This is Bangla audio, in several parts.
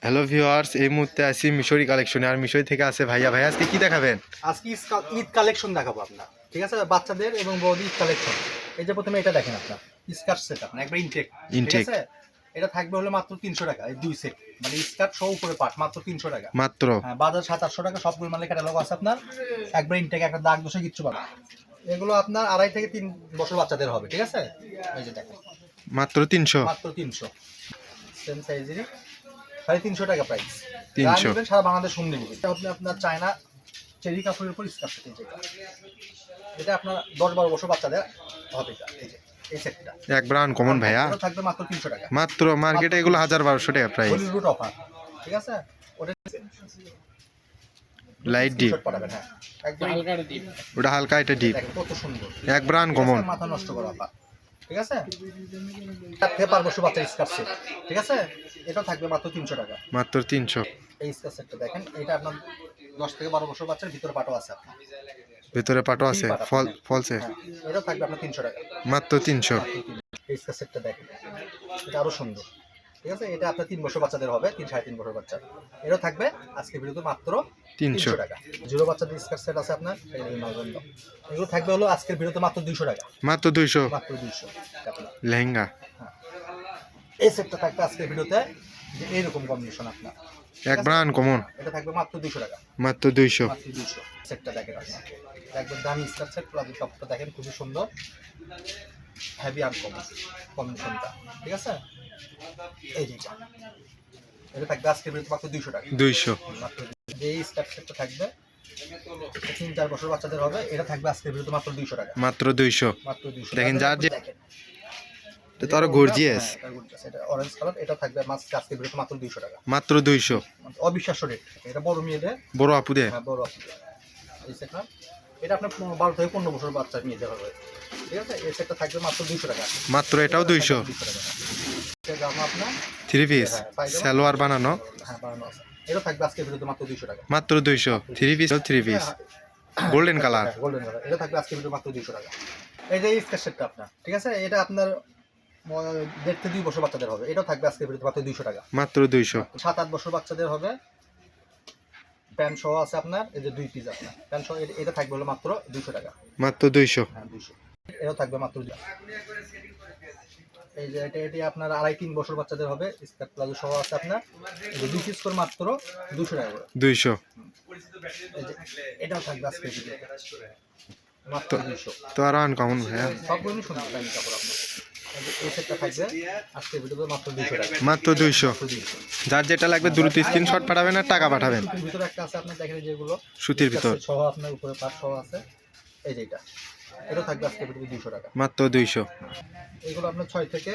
হ্যালো ভিউয়ার্স, এই মুহূর্তে আছি মিশরি কালেকশনে। আর মিশরি থেকে আছে ভাইয়া। ভাই আজকে কি দেখাবেন? আজকে ঈদ কালেকশন দেখাবো আপনার, ঠিক আছে? বাচ্চাদের এবং বড়দের ঈদ কালেকশন। এই যে প্রথমে এটা দেখেন আপনার স্কার্ট সেট, আপনার একবার ইনটেক, ঠিক আছে? এটা থাকবে হলো মাত্র 300 টাকা। এই দুই সেট মানে স্কার্ট সহ উপরে পাট মাত্র 300 টাকা মাত্র। হ্যাঁ, বাজার 700-800 টাকা। সবগুলো মানে ক্যাটালগ আছে আপনার, একবার ইনটেক, একটা দাগ দোষে কিচ্ছু পাবে। এগুলো আপনার 2.5 থেকে 3 বছর বাচ্চাদের হবে, ঠিক আছে? এই যে দেখেন মাত্র 300। মাত্র 300, সেম সাইজেরই 350 টাকা প্রাইস। 300 সারা বাংলাদেশ হোম ডেলিভারি। এটা আপনার চায়না চেরি কাপড়ের উপর স্কার্ট সেট। এটা আপনার 10-12 বছর বাচ্চাদের হবে। এটা এই যে এই সেটটা একবার আনকমন ভাইয়া। এটা থাকবে মাত্র 300 টাকা। মাত্র মার্কেটে এগুলো 1000-1200 টাকা প্রাইস। হলিউড অফার, ঠিক আছে? ওটা লাইট ডিপ, পড়াবেন, হ্যাঁ একবার হালকা ডিপ, ওটা হালকা, এটা ডিপ। দেখেন কত সুন্দর, একবার আনকমন। মাথা নষ্ট করা অফার, ঠিক আছে? এটা 12 বছর বাচ্চা স্কার্ট সেট, ঠিক আছে? এটা থাকবে মাত্র 300 টাকা। মাত্র 300। এই স্কার্ট সেটটা দেখেন, এটা আপনার 10 থেকে 12 বছর বাচ্চার ভিতরে পাটও আছে আপনার, ভিতরে পাটও আছে, ফলসে। এটা থাকবে আপনার 300 টাকা। মাত্র 300। এই স্কার্ট সেটটা দেখেন, এটা আরো সুন্দর, ঠিক আছে? এটা আপনার 3 বছর বাচ্চাদের হবে, 3-3.5 বছর বাচ্চা। এটা থাকবে আজকে ভিডিওতে মাত্র 300 টাকা। জিরো বাচ্চাদের স্কার্ট সেট আছে আপনার, এগুলো থাকবে হলো আজকের ভিডিওতে মাত্র 200 টাকা। মাত্র 200। মাত্র 200 টাকা লেহেঙ্গা। এই সেটটা থাকবে আজকের ভিডিওতে যে এইরকম কম্বিনেশন আপনার, একবার আনকমন। এটা থাকবে মাত্র 200 টাকা। মাত্র 200। মাত্র 200। সেটটা দেখেন আপনার, একবার দামি স্কার্ট সেট, প্লাজো টপটা দেখেন খুবই সুন্দর, হেভি আনকমন কম্বিনেশনটা, ঠিক আছে? এই যে এটা থাকবে আজকের ভিডিওতে মাত্র 200 টাকা। 200। মাত্র এই স্কার্ট সেটটা থাকবে 3-4 বছর বাচ্চাদের হবে। এটা থাকবে আজকের ভিডিওতে মাত্র 200 টাকা। মাত্র 200। মাত্র 200 দেখেন যার যে দেখেন, এটা তো আরো গর্জিয়াস। এটা অরেঞ্জ কালার। এটা থাকবে আজকের ভিডিওতে মাত্র 200 টাকা। মাত্র 200। অবিশ্বাস্য রেট। এটা বড় মেয়েদের, বড় আপুদের। হ্যাঁ বড় আপুদের এই সেটটা। এটা আপনার 12 থেকে 15 বছর বাচ্চা মেয়েদের হবে, ঠিক আছে? এই সেটটা থাকবে মাত্র 200 টাকা। মাত্র এটাও 200। 200 টাকা। এটা জামা আপনার 3 পিস সালোয়ার বানানো। হ্যাঁ বানানো আছে। এটা থাকবে আজকের ভিডিওতে মাত্র 200 টাকা। মাত্র 200। 3 piece 3 piece golden colour. Golden colour. এটা থাকবে আজকের ভিডিও মাত্র 200 টাকা। এই যে স্কার্ট সেটটা আপনার, ঠিক আছে? এটা আপনার 1.5 থেকে 2 বছর বাচ্চাদের হবে। এটাও থাকবে আজকের ভিডিওতে মাত্র 200 টাকা। মাত্র 200। 7-8 বছর বাচ্চাদের হবে। প্যান্ট সহ আছে আপনার, এই যে 2 পিস আপনার প্যান্ট সহ। এটা থাকবে হলো মাত্র 200 টাকা। মাত্র 200। হ্যাঁ 200। এটাও থাকবে মাত্র 200। এই যে এটা আপনার 2.5-3 বছর বাচ্চাদের হবে। স্কার্ট প্লাজো সহ আছে আপনার, এই যে 2 পিস করে মাত্র 200 টাকা করে। 200। এই যে এটাও থাকবে আজকের ভিডিওতে মাত্র 200। তো আর আনকমন ভাইয়া। সবগুলো সুন্দর দামি কাপড় আপনার। এই সেটটা থাকবে আজকের ভিডিওতে মাত্র 200 টাকা। মাত্র 200। যার যেটা লাগবে দ্রুত স্ক্রিনশট পাঠাবেন আর টাকা পাঠাবেন। সুতির ভিতরে একটা আছে আপনার, দেখেন যেগুলো সুতির ভিতর সহ আপনার উপরে পাট সহ আছে। এই যে এটা থাকবে আজকের ভিডিওতে 200 টাকা। মাত্র 200। এগুলো আপনার 6 থেকে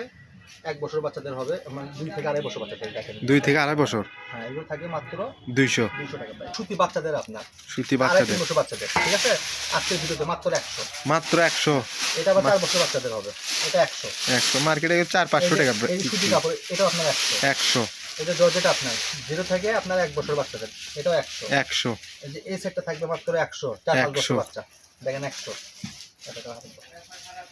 1 বছর বাচ্চাদের হবে, মানে 2 থেকে 2.5 বছর বাচ্চাদের। দেখেন 2 থেকে 2.5 বছর। হ্যাঁ এগুলো থাকবে মাত্র 200। 200 টাকা প্রাইস। সুতি বাচ্চাদের আপনার, সুতি 2.5 বাচ্চাদের বছর বাচ্চাদের, ঠিক আছে? আজকের ভিডিওতে মাত্র 100। মাত্র 100। এটা আবার 4 বছর বাচ্চাদের হবে। এটা 100। 100 মার্কেটে 400-500 টাকা। এই সুতি কাপড় এটা আপনার 100। 100। এটা জর্জেট আপনার 0 থেকে আপনার 1 বছর বাচ্চাদের, এটাও 100। 100। এই যে এই সেটটা থাকবে মাত্র 100। 4-5 বছর বাচ্চা, দেখেন 100।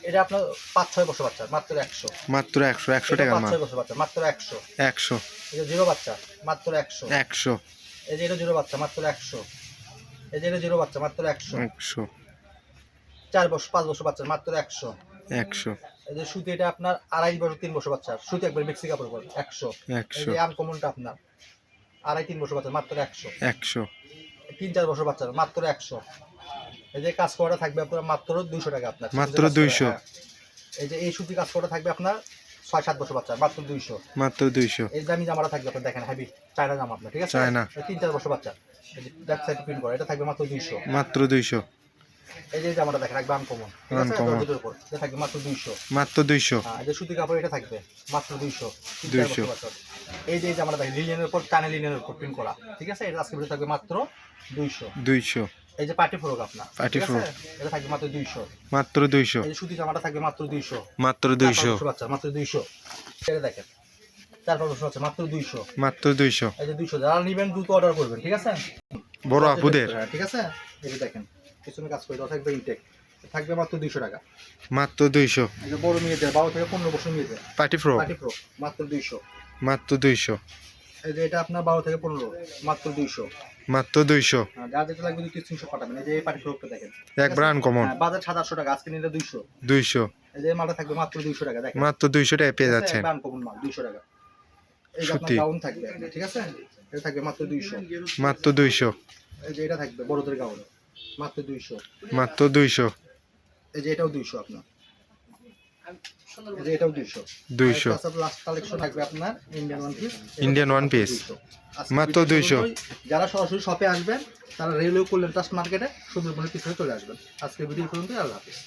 এটা আপনার 5-6 বছর বাচ্চা, মাত্র 100। মাত্র 100। 100 টাকা মাল। 5-6 বছর বাচ্চা, মাত্র 100। 100। এই যে জিরো বাচ্চা, মাত্র 100। 100। এই যে এটা জিরো বাচ্চা, মাত্র 100। এই যে এটা জিরো বাচ্চা, মাত্র 100। 100। 4-5 বছর বাচ্চা, মাত্র 100। 100। এই যে সুতি এটা আপনার 2.5 বছর 3 বছর বাচ্চা, সুতি একবার মেক্সি কাপড় পরে 100। এই যে আনকমনটা আপনার 2.5-3 বছর বাচ্চা, মাত্র 100। 100। 3-4 বছর বাচ্চা, মাত্র 100। এই যে কাজ করাটা থাকবে আপনার মাত্র 200 টাকা আপনার। মাত্র 200। এই যে এই সুতি কাজ করাটা থাকবে আপনার 6-7 বছর বাচ্চা, মাত্র 200। মাত্র 200। এই দামি জামাটা থাকবে আপনার, দেখেন হেভি চায়না জামা আপনার, ঠিক আছে? চায়না 3-4 বছর বাচ্চা, এই যে ব্যাক সাইড প্রিন্ট করা, এটা থাকবে মাত্র 200। মাত্র 200। এই যে জামাটা দেখেন একদম আনকমন, ঠিক আছে? জর্জেটের উপর এটা থাকবে মাত্র 200। মাত্র 200। এই যে সুতি কাপড় এটা থাকবে মাত্র 200। 200। এই যে জামাটা দেখেন লিনেনের উপর, চায়না লিনেনের উপর প্রিন্ট করা, ঠিক আছে? এটা আজকে ভিডিও থাকবে মাত্র 200। 200। এই যে পার্টি ফ্রক আপনার, পার্টি ফ্রক এটা থাকবে মাত্র 200। মাত্র 200। এই যে সুতি জামাটা থাকবে মাত্র 200। মাত্র 200। বাচ্চা মাত্র 200। এটা দেখেন 4-5 বছর বাচ্চা, মাত্র 200। মাত্র 200। এই যে 200, যারা নেবেন দ্রুত অর্ডার করবেন, ঠিক আছে? বড় আপুদের, ঠিক আছে? এই যে দেখেন পিছনে কাজ করে দেওয়া থাকবে ইনটেক, থাকবে মাত্র 200 টাকা। মাত্র 200। এই যে বড় মেয়েদের 12 থেকে 15 বছর মেয়েদের পার্টি ফ্রক মাত্র 200। মাত্র 200। এই যে এটা আপনার 12 থেকে 15 মাত্র 200। মাত্র 200। যা যেটা লাগবে 200-300 পাঠাবেন। এই যে এই পাটি ফ্রকটা দেখেন একবার আনকমন। বাজার 700-800 টাকা, আজকে নিলে 200। 200 এই যে মালটা থাকবে মাত্র 200 টাকা দেখেন, মাত্র 200 টাকায় পেয়ে যাচ্ছেন। আনকমন মাল 200 টাকা। এই যে আপনার সত্যি। গাউন থাকবে, ঠিক আছে, এটা থাকবে মাত্র 200। মাত্র 200। এই যে এটা থাকবে বড়দের গাউন মাত্র 200। মাত্র 200। এই যে এটাও 200 আপনার, এই যে এটাও 200। 200 লাস্ট কালেকশন থাকবে আপনার Indian one piece. Indian one piece মাত্র 200। যারা সরাসরি শপে আসবেন তারা রেলওয়ে কল্যাণ ট্রাস্ট মার্কেটে সুন্দরবনের পিছনে চলে আসবেন। আজকে ভিডিও পর্যন্ত, আল্লাহ হাফিজ।